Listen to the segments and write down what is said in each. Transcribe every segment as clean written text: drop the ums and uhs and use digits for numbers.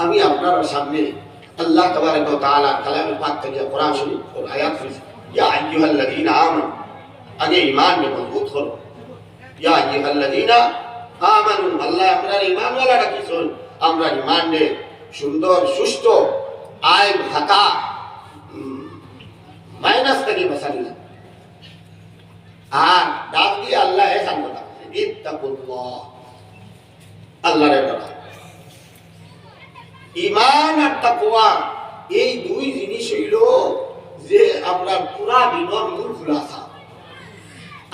আমি আপনার সামনে আল্লাহ তাবারক ওয়া তাআলা কালামে পাক থেকে কোরআন শরীফ ও আয়াত পড়ছি। ইয়া আইয়ুহাল্লাযীনা আমানু, আগে ঈমান মজবুত করো। ইয়া আইয়ুহাল্লাযীনা আমানু, আল্লাহ আপনার ঈমানওয়ালা রাখিছেন, আমরা ঈমান নে সুন্দর সুস্থ আইন হাতা মাইনাস থেকে বাঁচানি না। আর ডাক দিয়ে আল্লাহ এখান কথা ইত্তাকুল্লাহ, আল্লাহর ডরা। ঈমান আর তাকওয়া এই দুই জিনিস হইল যে আমরা পুরা দিনের মূল খুলাসা।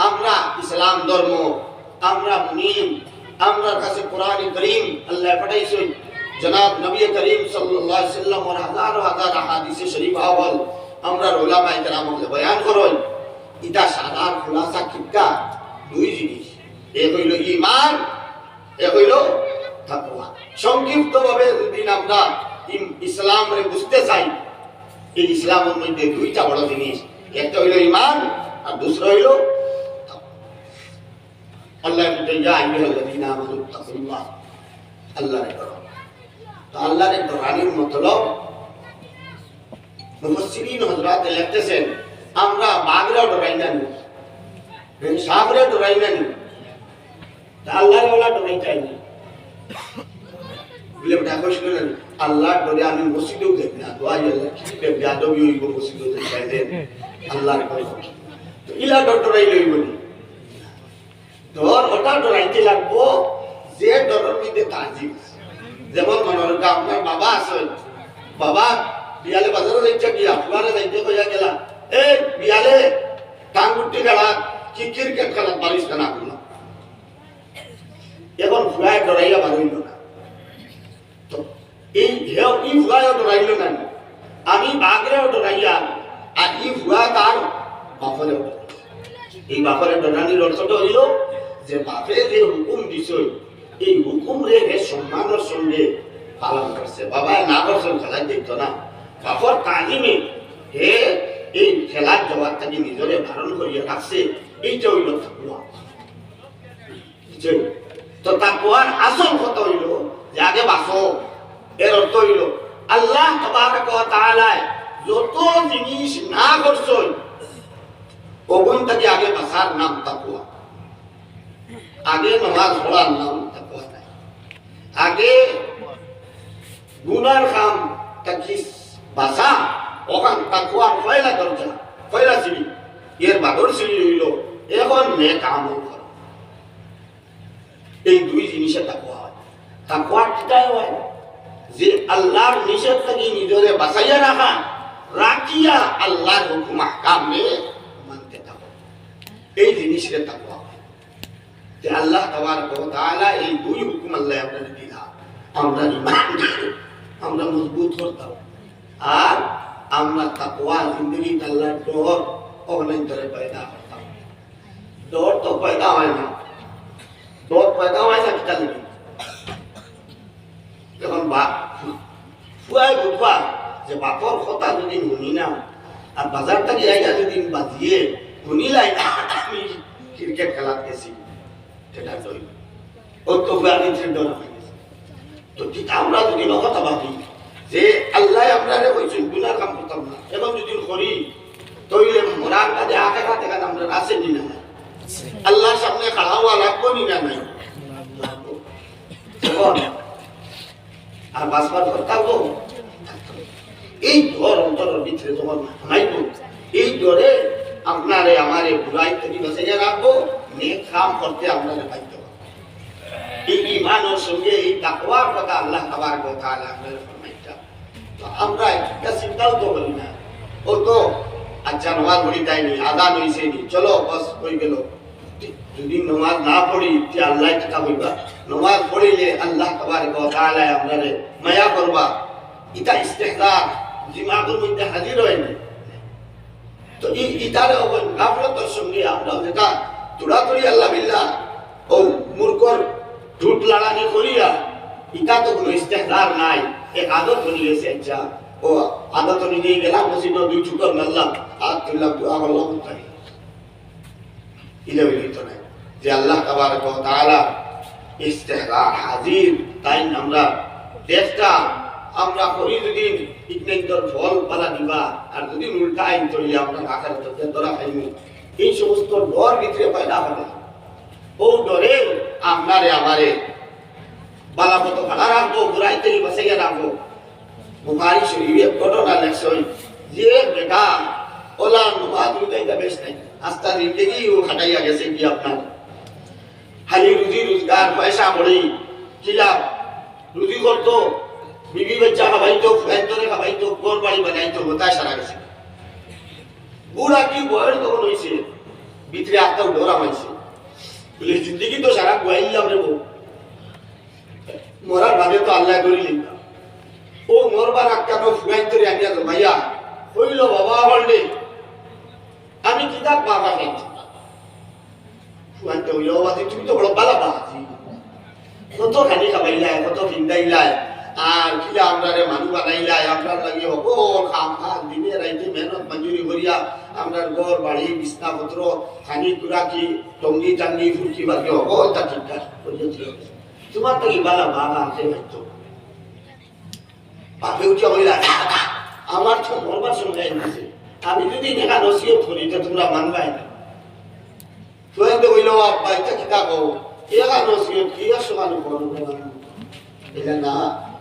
আমরা ইসলাম ধর্ম, আমরা মুমিন, আমরা কাছে কোরআন কারীম আল্লাহ পাঠাইছেন, জনাব নবী করিম সাল্লাল্লাহু আলাইহি ওয়াসাল্লাম এর হাজার হাজার হাদিসে শরীফ আওয়াল আমরা উলামায়ে কেরামকে বয়ান করেন। এটা সাধারণ খুলাসা কিটা দুই জিনিস, এক হইল ঈমান, এক হইল তাকওয়া। সংক্ষিপ্ত ভাবে যদি আমরা ইসলামে বুঝতে চাই, এই ইসলামের মধ্যে দুইটা বড় জিনিস, একটা হইল ঈমান আর দুসরা হইল তাকওয়া। আল্লাহ বলেন ইয়া আইয়ুহাল্লাযীনা আমানু তাকুল্লাহ, আল্লাহর ডর। তো আল্লাহর ডরানির মতলব মুফাসসিরিন হযরত লিখতেছেন, আমরা বাঘরা ডরাই না, সাপরে ডরাই না, আল্লাহর ওয়ালা ডরাই চাই না। বলে ঢাকা শুনেন আল্লাহর ডরে আমি মসজিদেও দেখি না, দোয়া আল্লাহ কি বেয়াদবি হইব মসজিদেও দেখাই দেন আল্লাহর ডর। তো ইলা ডরাই লইব না, ডর ওটা ডরাইতে লাগবো যে ডরের মধ্যে তাজিম। যেমন মনে রাখা আপনার বাবা আছেন, বাবা বিয়ালে বাজারে যাইতে গিয়া ফুয়ারে যাইতে কইয়া গেলা, এই বিয়ালে টাঙ্গুটি খেলা কি ক্রিকেট খেলা পারিস না করলাম, এখন ফুয়ায় ডরাইয়া বার হইল না। তো এই ফুয়ায়ও ডরাইল না, আমি বাঘরেও ডরাইয়া, আর এই ফুয়া তার বাপরেও ডরাইয়া। এই বাপরে ডরানির অর্থটা হইল যে বাপে যে হুকুম দিছে এই হুকুম রে সম্মানের সঙ্গে পালন করছে। বাবা না করছেন খেলায় দেখত না, বাপর তাজিমে হে এই খেলার জবাব তাকে নিজরে ধারণ করিয়া রাখছে, এইটা হইল তাকওয়া। তো তাকওয়ার আসল কথা হইল যে আগে বাঁচো। এর অর্থ হইল আল্লাহ তাবারক ওয়া তাআলা যত জিনিস না করছেন ওগুন থেকে আগে বাঁচার নাম তাকওয়া। আগে নামাজ পড়ার নাম তাকওয়া নাই, আগে গুনার কাম তাকি বাঁচা, ওখান তাকওয়ার পয়লা দরজা, পয়লা সিঁড়ি। এর বাদর সিঁড়ি হইল এখন নেক আমল করা। এই দুই জিনিসে তাকওয়া হয়। তাকওয়া কিটাই হয় যে আল্লাহর নিষেধ থেকে নিজরে বাঁচাইয়া রাখা, রাখিয়া আল্লাহর হুকুম আহকামে মানতে থাকো, এই জিনিসকে তাকওয়া হয়। যে আল্লাহ তাবারক ওয়া তাআলা এই দুই হুকুম আল্লাহ আপনাদের দিলা, আমরা ঈমান আমরা মজবুত করতাম, আর আমরা তাকওয়া জিন্দগি আল্লাহর ডর অন্তরে পয়দা করতাম। ডর তো পয়দা হয় না, ডর পয়দা হয় না কিটা লাগি যখন বাপ ফুয়াই বুঝবা যে বাপর কথা যদি শুনি না, আর বাজার থেকে আইয়া যদি বাজিয়ে শুনিলাই আমি ক্রিকেট খেলা গেছি, সেটা জয় ও তো ফুয়া নিচে ডর হয়ে গেছে। তো ঠিক আমরা যদি কথা ভাবি যে আল্লাহ আমরা কইছেন গুনাহ কাম করতাম না, এবং যদি করি তইলে মরার কাজে আখেরাত এখানে আমরা আসে নি না, আল্লাহর সামনে খাড়া হওয়া লাগবো নি না নাই, আর বাসবার থাকবো। এই ডর অন্তরের ভিতরে যখন নামাইব, এই ডরে আপনারে আমারে বুড়াই থেকে বাঁচাইয়া রাখবো, নেক কাম করতে আপনারে বাধ্য করবো। এই ঈমানের সঙ্গে এই তাকওয়ার কথা আল্লাহ তাবারক ওয়া তাআলা আপনারে ফরমাইতা। তো আমরা এটা চিন্তাও তো করি না, ও তো আচ্ছা নামাজ পড়ি যায়নি, আযান হইছে নি, চলো বাস হয়ে গেল। যদি নামাজ না পড়ি তে আল্লাহ কথা কইবা, নামাজ পড়িলে আল্লাহ তাবারক ওয়া তাআলা আপনারে মায়া করবা, এটা ইস্তেহজার দিমাগের মধ্যে হাজির হয় না। তো এই ইতারে গাফলতের সঙ্গে আমরা যেটা তুড়াতুড়ি আল্লাহ বিল্লাহ ও মূর্খর ঠুট লাড়ানি করিয়া, এটা তো কোনো ইস্তেহজার নাই, এক আদত বনি গেছে। আচ্ছা ও আদত নিয়ে গেলাম মসজিদে দুই ঠুকর মারলাম, আর তুললাম দোয়া করলাম, তাই ইলে হইতো না যে আল্লাহ তাবারক ওয়া তাআলা ইস্তেহজার হাজির। তাই আমরা দেশটা আমরা করি যদি ইকনেন্তর ফল পালা দিবা আর যদি উল্টা আইন চলিলে আমরা আকার ধরা খাইনি এই সমস্ত ডর ভিতরে পয়দা হবে ও ডরে আপনারে আমারে বালাপত ভাড়া রাখবো বুড়াই থেকে বসাইয়া রাখবো বুখারি শরীফে ঘটনা লেখছই যে বেটা ওলা নুমা দুইটা বেশ নাই আস্তা জিন্দগি ও খাটাইয়া গেছে কি আপনার খালি রুজি রোজগার পয়সা বড়ি খিলাফ রুজি করতো বিবি বাচ্চা খাবাইতো ফুয়াইতরে খাবাইতো ঘর বাড়ি বানাইতো গোটায় সারা গেছে বুড়া কি বয়স তখন হয়েছে ভিতরে আত্মা ডোরা মাইছে বলে জিন্দগি তো সারা গুয়াইলাম রে বউ মরার বাদে তো আল্লাহ করিলেন না ও মরবার আক্কানো ফুয়াইতরে আনিয়া জমাইয়া হইল বাবা হলডে আমি কিতাব বাবা খাইছি ফুয়াইতে হইল বাবা তুমি তো বড় বালা বাজি কত খানি খাবাইলাই কত ভিন্দাইলাই আর কিলা আমরা মানুষ বানাইলাই আপনার লাগে হবো খাম খান দিনে রাইতে মেহনত মজুরি করিয়া আমরা ঘর বাড়ি বিছনাপত্র খানি কুড়াকি টঙ্গি টাঙ্গি ফুলকি বাকি হবো তা ঠিকঠাক তোমার তো বালা বাবা আছে হয়তো বাপে উঠে হইলা আমার তো মরবার সঙ্গে দিছে আমি যদি দেখা নসিও করি তো তোমরা মানবাই না তুই হইল বাড়িতে কিতা কো একা নসিও কি আসমানো করবো এটা না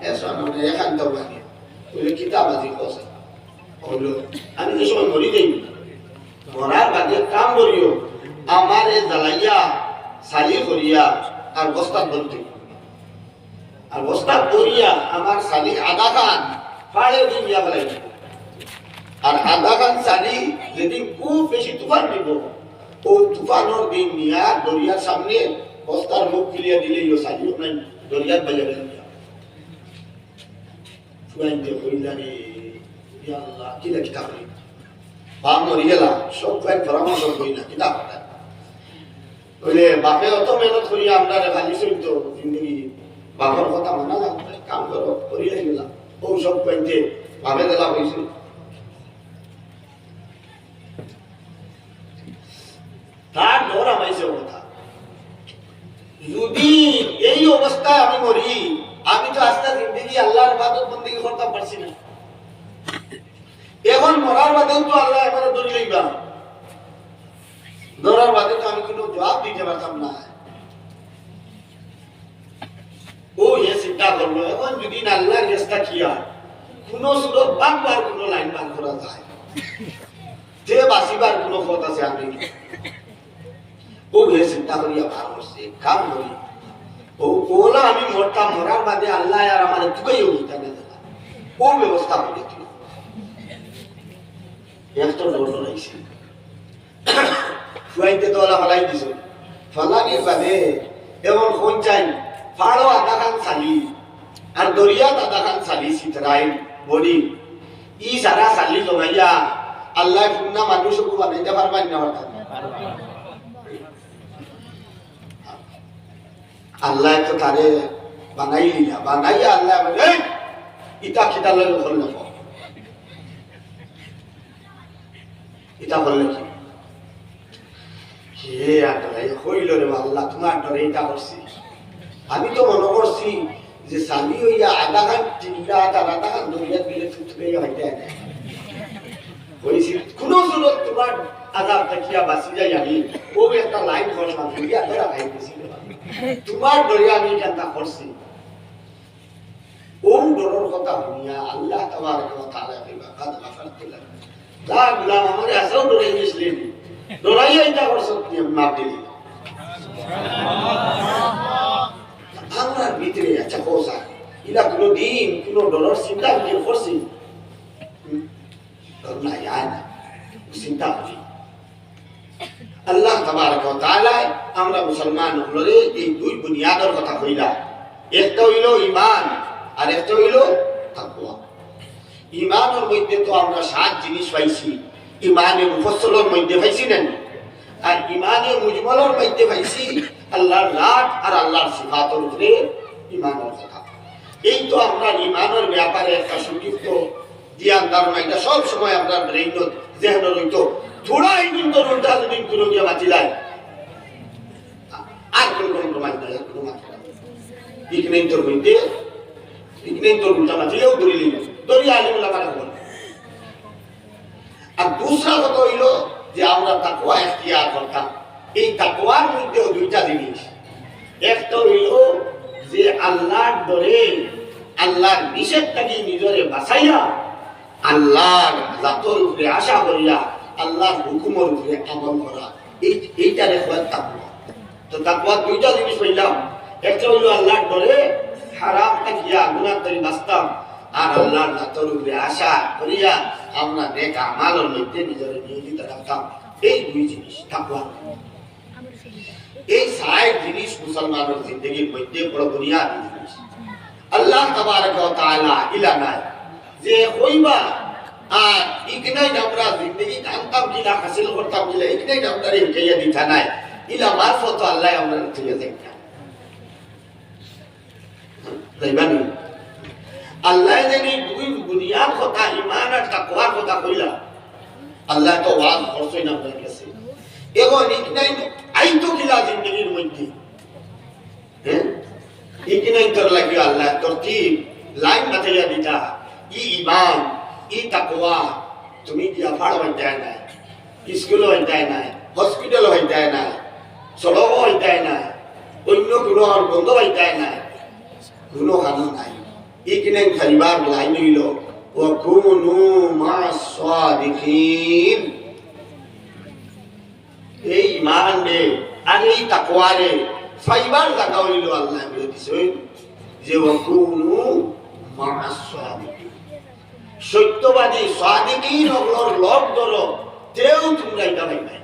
এসো মানে এখান তো লাগে বলে কিতাব আজি কসে হলো আমি যে সময় মরি যাই মরার বাদে কাম করিও আমারে জ্বালাইয়া সালি করিয়া আর বস্তা বলতে আর বস্তা করিয়া আমার সালি আধা খান ফাড়ে দিয়া ফেলাই আর আধা খান সালি যেদিন খুব বেশি তুফান দিব ও তুফানোর দিন নিয়া দরিয়ার সামনে বস্তার মুখ খুলিয়া দিলেই ও সালিও নাই দরিয়ার বাজার ফুয়াইতে হইলা রে ইয়া আল্লাহ কিলা কিতাব রে বাপ মরি গেলা সব ফুয়াই পরামর্শ কইলা কিতাব বলে বাপে অত মেহনত করি আমরা খালি চলত জিন্দগি বাপর কথা মানা লাগবে কাম করো করিয়া গেলাম ও সব ফুয়াইতে বাপে দেলা হয়েছে তার ডর আমাইছে কথা যদি এই অবস্থায় আমি মরি আমি তো আস্তে জিন্দগি আল্লাহর ইবাদত বندگی করতে পারছি না এখন মরার বাদেও তো আল্লাহ এবারে ধরে লইবা ধরার বাদে তো আমি কোনো জবাব দিতে পারতাম না ও এ চিন্তা করলো এখন যদি আল্লাহর রাস্তা কিয়া কোনো সুরত বারবার কোনো লাইন বার করা যায় যে বাসিবার কোনো পথ আছে আমি ও এ চিন্তা করিয়া ভালো করছে কাম করি ও কোলা আমি মরতাম মরার বাদে আল্লাহ আর আমার তুকেই উঠতে না ও ব্যবস্থা করে দিল একটা লোন রয়েছে ফুয়াইতে তো ওলা ফলাই দিছ ফলানির বাদে এমন কোন চাই ফাড়ো আধা খান চালি আর দরিয়াত আধা খান চালি সিতরাই বডি ই সারা চালি জমাইয়া আল্লাহ ফুন্না মানুষকে বানাইতে পারবেন না হঠাৎ আল্লাহ তো তারে বানাই লিলা বানাইয়া আল্লাহ বলে ইটা খিতা লাগে হল না ইটা বললে কি হে আল্লাহ হইল রে আল্লাহ তোমার ডরে ইটা করছি আমি তো মনে করছি যে সালি হইয়া আধা ঘন্টা চিল্লা আধা ঘন্টা দরিয়া দিলে ছুটবে হইতে না হইছি কোন সুরত তোমার আজাব দেখিয়া বাঁচি যাই আমি ও একটা লাইন করলাম দরিয়া ধরা খাইতেছি তোমার ডরে আমি চিন্তা করছি ও ডরের কথা শুনিয়া আল্লাহ তাবারক ওয়া তাআলা কইবা কাদ গাফারতু লাক যা গোলাম আমারে আসাও ডরে গেছিলেন ডরাইয়া এটা করছো কি মাপ দিলি সুবহানাল্লাহ আমরা ভিতরে আচ্ছা কোসা ইলা কোনো দিন কোনো ডরের চিন্তা কি করছি না ইয়ানা চিন্তা করি আল্লাহ তাবারক ওয়া তাআলা আমরা মুসলমান হলে এই দুই বুনিয়াদের কথা কইলা একটা হইল ঈমান আর একটা হইল তাকওয়া ঈমানের মধ্যে তো আমরা সাত জিনিস পাইছি ঈমানে মুফাসসালের মধ্যে পাইছি না আর ঈমানে মুজমালের মধ্যে পাইছি আল্লাহর জাত আর আল্লাহর সিফাতের উপরে ঈমানের কথা এই তো আমরা ঈমানের ব্যাপারে একটা সংক্ষিপ্ত জ্ঞান ধারণা এটা সব সময় আমরা ব্রেইনত জেহন রইতো थोड़ा ही दिन तो रोटा तो दिन करो क्या बात लाए आज कल कौन रोमांच नहीं करो मत एक नहीं तो रोइते ইকনেই তোর উল্টা মাতিলেও ধরে নিল দরিয়া আলিমুল্লাহ কারা বল। আর দুসরা কথা হইল যে আমরা তাকওয়া ইখতিয়ার করতাম। এই তাকওয়ার মধ্যেও দুইটা জিনিস, একটা হইল যে আল্লাহর ডরে আল্লাহর নিষেধ থেকে নিজরে বাঁচাইয়া আল্লাহর জাতর উপরে আশা করিয়া আল্লাহর হুকুমের উপরে আমল করা, এইটারে হয় তাকওয়া। তো তাকওয়া দুইটা জিনিস হইলাম, একটা হইল আল্লাহর ডরে হারাম থাকিয়া গুনাহ থেকে বাঁচতাম, আর আল্লাহর জাতর উপরে আশা করিয়া আমরা নেক আমালের মধ্যে নিজরে নিয়োজিত রাখতাম। এই দুই জিনিস তাকওয়া। এই সাই জিনিস মুসলমানের জিন্দগির মধ্যে বড় বুনিয়াদি জিনিস। আল্লাহ তাবারক ওয়া তাআলা ইলা নাই যে হইবা আর ইকনাই আমরা জিন্দগি জানতাম কিলা হাসিল করতাম কিলা ইকনাই আমরা রেখে দিতা নাই ইলা মারফত আল্লাহ আমরা থেকে যাইতা তাইবানি। আল্লাহ জানি দুই বুনিয়াদ কথা ঈমান আর তাকওয়ার কথা কইলা, আল্লাহ তো ওয়াজ করছই না আপনার কাছে। এখন ইকনাই আইতো কিলা জিন্দগির মধ্যে, হ্যাঁ ইকনাই তোর লাগি আল্লাহ তোর কি লাইন বাতাইয়া দিতা, ই ঈমান ই তাকওয়া তুমি দিয়া ফাড় হই যায় না, স্কুল হই যায় না, হসপিটাল হই যায় না, সড়ক হই যায় না, অন্য কোনো বন্ধ হই যায় না, কোনো হানি নাই। ইকনাই খালিবার লাইন হইল ওয়া কুনু মা'আস সাদিকিন। এই ঈমান রে আর এই তাকওয়া রে ফাইবার জায়গা হইল আল্লাহ বলে দিছে যে ওয়া কুনু মা'আস সাদিকিন, সত্যবাদী সাদিকিন ওগুলোর লোক ধরো তেও তোমরা এটা পাইবে।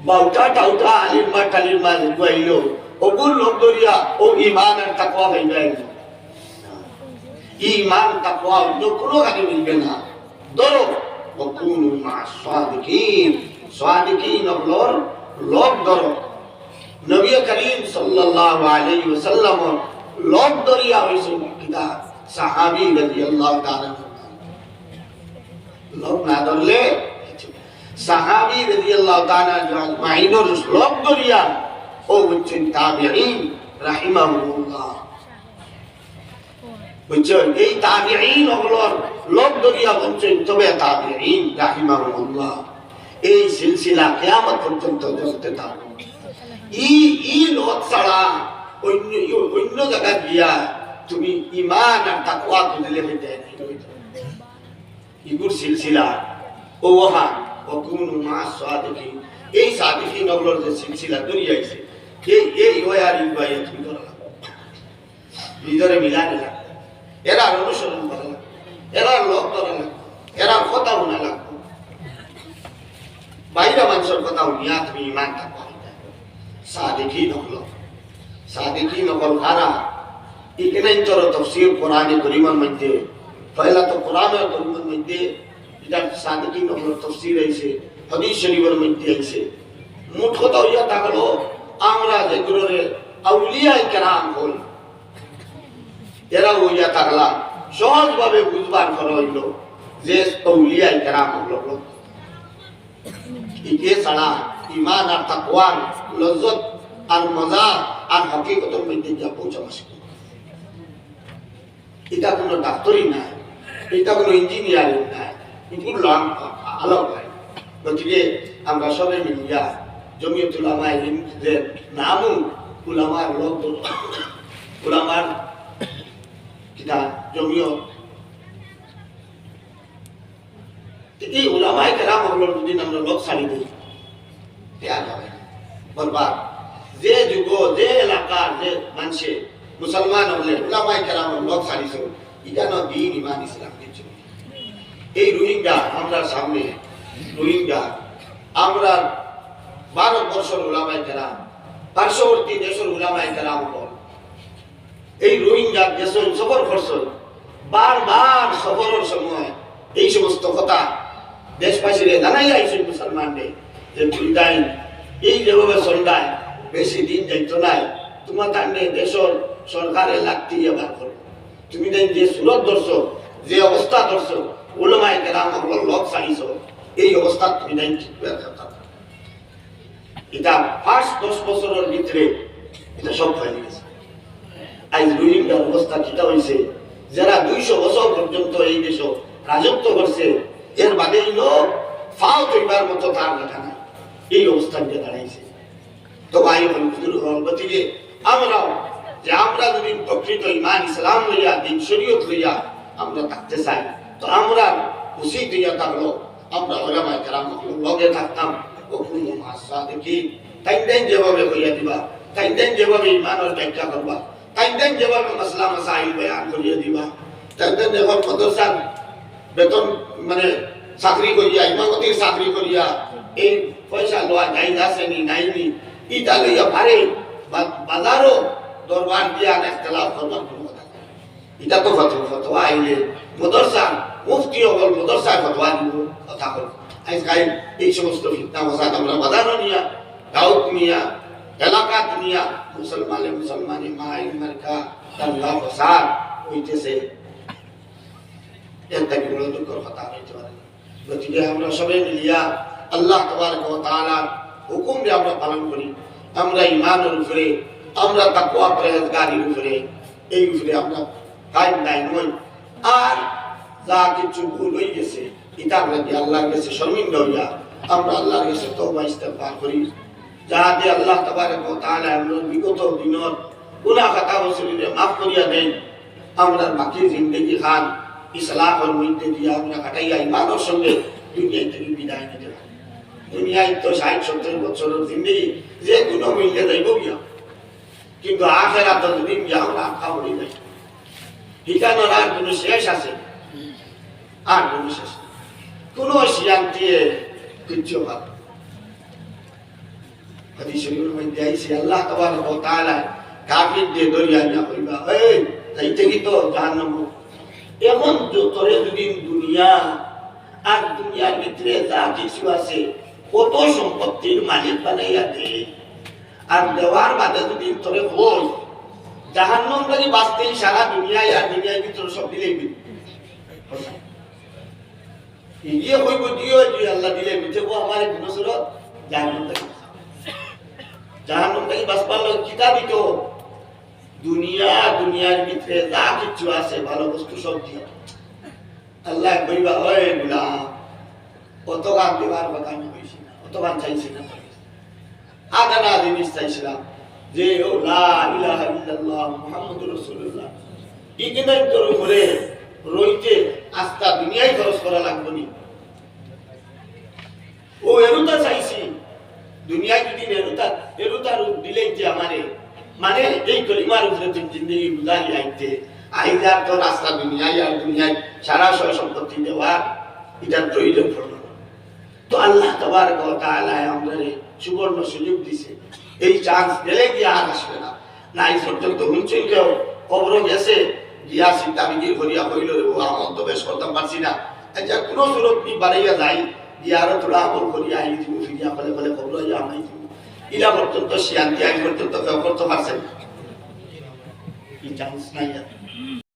বাউটা টাউটা আলিমা টালিমা হইল ওগুলো লোক ধরিয়া ও ঈমান আর তাকওয়া পাইবে। ঈমান তাকওয়া অন্য কোনো কাজে মিলবে না। ধরো ওয়া কুনু মা'আস সাদিকিন, সাদিকিন ওগুলোর লোক ধরো। নবী করিম সাল্লাল্লাহু আলাইহি ওয়াসাল্লাম লোক ধরিয়া হইছে কিতা সাহাবী রাদিয়াল্লাহু তাআলা। লোক না ধরলে সাহাবী রাদিয়াল্লাহু তাআলা আজমাইনের লোক ধরিয়া ও হচ্ছেন তাবিঈন রাহিমাহুল্লাহ। বুঝছেন এই তাবিঈন ওগুলোর লোক ধরিয়া বলছেন তবে তাবিঈন রাহিমাহুল্লাহ। এই সিলসিলা কিয়ামত পর্যন্ত চলতে থাকবে। ই লোক ছাড়া অন্য জায়গা গিয়া তুমি ঈমান আর তাকওয়া খুঁজলে হয়ে যায় না। ইগুর সিলসিলা ও ওহা ও কুনু মা'আস সাদিকিন, এই সাদিকিন ওগুলোর যে সিলসিলা দরিয়াইছে এই ওই আর ইবাই তুমি ধরা ভিতরে মিলানে লাগবে, এরা অনুসরণ করা লাগবে, এরা লোক ধরা লাগবে, এরা কথা শোনা লাগবে। বাইরে মানুষের কথা শুনিয়া তুমি ঈমান তাকওয়া সাদিকিন হলো। সাদিকিন হল কারা? এখানে তোর তাফসীর কোরআনে কারীমের মধ্যে পয়লা তো কোরআনের কারীমের মধ্যে এটা সাদিকিন হল তাফসীর আইছে, হাদিস শরীফের মধ্যে আইছে। মোট কথা হইয়া থাকলো আমরা যেগুলোরে আউলিয়ায়ে কেরাম হল এরা হইয়া থাকলাম সহজভাবে বুঝবার করা হইল যে আউলিয়ায়ে কেরাম হল ইকে ছাড়া ঈমান আর তাকওয়ার লজ্জত আর মজা আর হকিকতের মধ্যে যা পৌঁছা মুশকিল। এটা কোনো ডাক্তারি নাই, এটা কোনো ইঞ্জিনিয়ারিং নাই, এগুলো আলাদা নাই। গতিকে আমরা সবাই মিলিয়া জমিয়ত উলামায়ে হিন্দের নামও উলামার লোক উলামার কিতা জমিয়ত এই উলামায়ে কেরাম হলোর যদি আমরা লোক ছাড়ি দিই দেয়া যাবে না, বরবাদ। যে যুগ যে এলাকার যে মানুষে মুসলমান হলে উলামায়ে কেরাম লোক ছাড়িছ ইকানো দিন ইমান ইসলাম কিছু। এই রোহিঙ্গা আমরা সামনে রোহিঙ্গা আমরা ভারতবর্ষের উলামায়ে কেরাম পার্শ্ববর্তী দেশের উলামায়ে কেরাম হল এই রোহিঙ্গা দেশ সফর করছ, বারবার সফরের সময় এই সমস্ত কথা দেশবাসীরে জানাই আইছেন মুসলমানদের যে তুলদাই এই যেভাবে চলদায় বেশি দিন যাইতো নাই, তোমার কাণ্ডে দেশের সরকারের লাগতি এবার করো। তুমি যে সুরত ধরছো, যে অবস্থা ধরছো, উলামায়ে কেরাম হল লোক ছাড়িছ, এই অবস্থা তুমি নাই ঠিক কথা। এটা 5-10 বছরের ভিতরে এটা সব হয়ে গেছে। আজ রোহিঙ্গার অবস্থা কিটা হয়েছে, যারা 200 বছর পর্যন্ত এই দেশ রাজত্ব করছে, এর বাদে লোক ফাও তৈবার মতো তার দেখা নাই, এই অবস্থান নিয়ে দাঁড়াইছে। তো ভাই গতিকে আমরাও যে আমরা যদি প্রকৃত ইমান ইসলাম লইয়া দিন শরীয়ত লইয়া আমরা থাকতে চাই, তো আমরা উচিত হইয়া থাকলো আমরা ওলামায়ে কেরাম লগে থাকতাম। কখনো মাসা দেখি তাইন যেভাবে হইয়া দিবা, তাইন যেভাবে ইমানের ব্যাখ্যা করবা, তাইন যেভাবে মাসলা মাসাইল বয়ান করিয়া দিবা, তাইন যখন মাদ্রাসার বেতন মানে চাকরি করিয়া ইমামতির চাকরি করিয়া এই পয়সা লওয়া যাই আছে নি নাইনি ইটা লইয়া পারে বাজারও দরবার দিয়া ইখতিলাফ করবার কোনো কথা নাই। এটা তো ফতোয়া আইলে মাদ্রাসা মুফতি হল মাদ্রাসায় ফতোয়া দিব কথা হল। আজকাল এই সমস্ত ফিতনা মাসাদ আমরা বাজারও নিয়া গাঁৱত নিয়া এলাকাত নিয়া মুসলমানে মাই মার্কা দাঙ্গা ফসাদ হইতেছে, এর থেকে বড় দুঃখের কথা হইতে পারে। গতিকে আমরা সবাই মিলিয়া আল্লাহ তাবারক ওয়া তাআলার হুকুম আমরা পালন করি, আমরা ইমানের উপরে, আমরা তাকওয়া পরহেজগারির উপরে, এই উপরে আমরা কায়েম দায়ম হই। আর যা কিছু ভুল হয়ে গেছে এটা আমরা আল্লাহর কাছে শর্মিন্দা হইয়া আমরা আল্লাহর কাছে তওবা ইস্তেগফার করি, যাতে আল্লাহ তাবারক ওয়া তাআলা আমাদের বিগত দিনের গুনাহ খাতা ওসিলে মাফ করিয়া দেন, আমরা বাকি জিন্দেগি খান ইসলামের মধ্যে দিয়ে আমরা কাটাইয়া ইমানের সঙ্গে দুনিয়া থেকে বিদায় নিতে পারি। দুনিয়ায় তো 60-70 বছরের জিন্দেগি যে কোনো মিলে যাইব গিয়া, কিন্তু আখেরাত দিন গিয়া আমরা খাবড়ি যাই, ঠিকানার আর কোনো শেষ আছে? আর কোনো শেষ নেই, কোনো শান্তি কিচ্ছু ভাব। হাদিস শরীফের মধ্যে আইছে আল্লাহ তাবারক ওয়া তাআলা কাফিরদের দরিয়া নিয়া কইবা, এই যাইতে কি তো জাহান্নাম। এখন তোরে যদি দুনিয়া আর দুনিয়ার ভিতরে যা কিছু আছে কত সম্পত্তির মালিক বানাইয়া দে, আর দেওয়ার বাদে যদি তোরে হই জাহান্নাম লাগি বাঁচতে সারা দুনিয়ায় আর দুনিয়ার ভিতরে সব দিলেই ইয়ে হইব দিও যে আল্লাহ দিলে মিঠে আমার গুণসুরত জাহান্নাম থেকে বাঁচবার লোক কিতা দিত, দুনিয়ার ভিতরে যা কিছু আছে ভালো বস্তু সব দিয়ে আল্লাহ কইবা, ওই গোলাম কত গান দেওয়ার কথা আমি কইছি না, কত গান চাইছি না, আদানা জিনিস চাইছিলাম যে ও লা ইলাহা ইল্লাল্লাহ মুহাম্মাদুর রাসূলুল্লাহ, ইগনাই তোর উপরে রইতে আস্থা দুনিয়ায় খরচ করা লাগবে নি। ও এরুতা চাইছি দুনিয়ায় যদি এরুতার দিলেই যে আমারে মানে এই কলিমার উপরে তুই জিন্দগি গুজারি আইতে তো রাস্তা দুনিয়ায় আর দুনিয়ায় সারা সয় সম্পত্তি দেওয়ার এটার প্রয়োজন পড়ল না। তো আল্লাহ তাবারক ওয়া তাআলা আমাদের সুবর্ণ সুযোগ দিছে, এই চান্স দিলে গিয়ে আর আসবে না। না এই পর্যন্ত হুঁচই কেউ কবর গেছে গিয়া চিন্তা বিক্রি করিয়া হইল রে আমার তো বেশ করতাম পারছি না, এটা কোনো সুরত নি বাড়াইয়া যাই গিয়া আরো তোরা আমল করিয়া আই দিব ফিরিয়া ফলে ফলে কবর আমাই দিব, ইলা পর্যন্ত শান্তি আগে পর্যন্ত কেউ করতে পারছে না, এই চান্স নাই।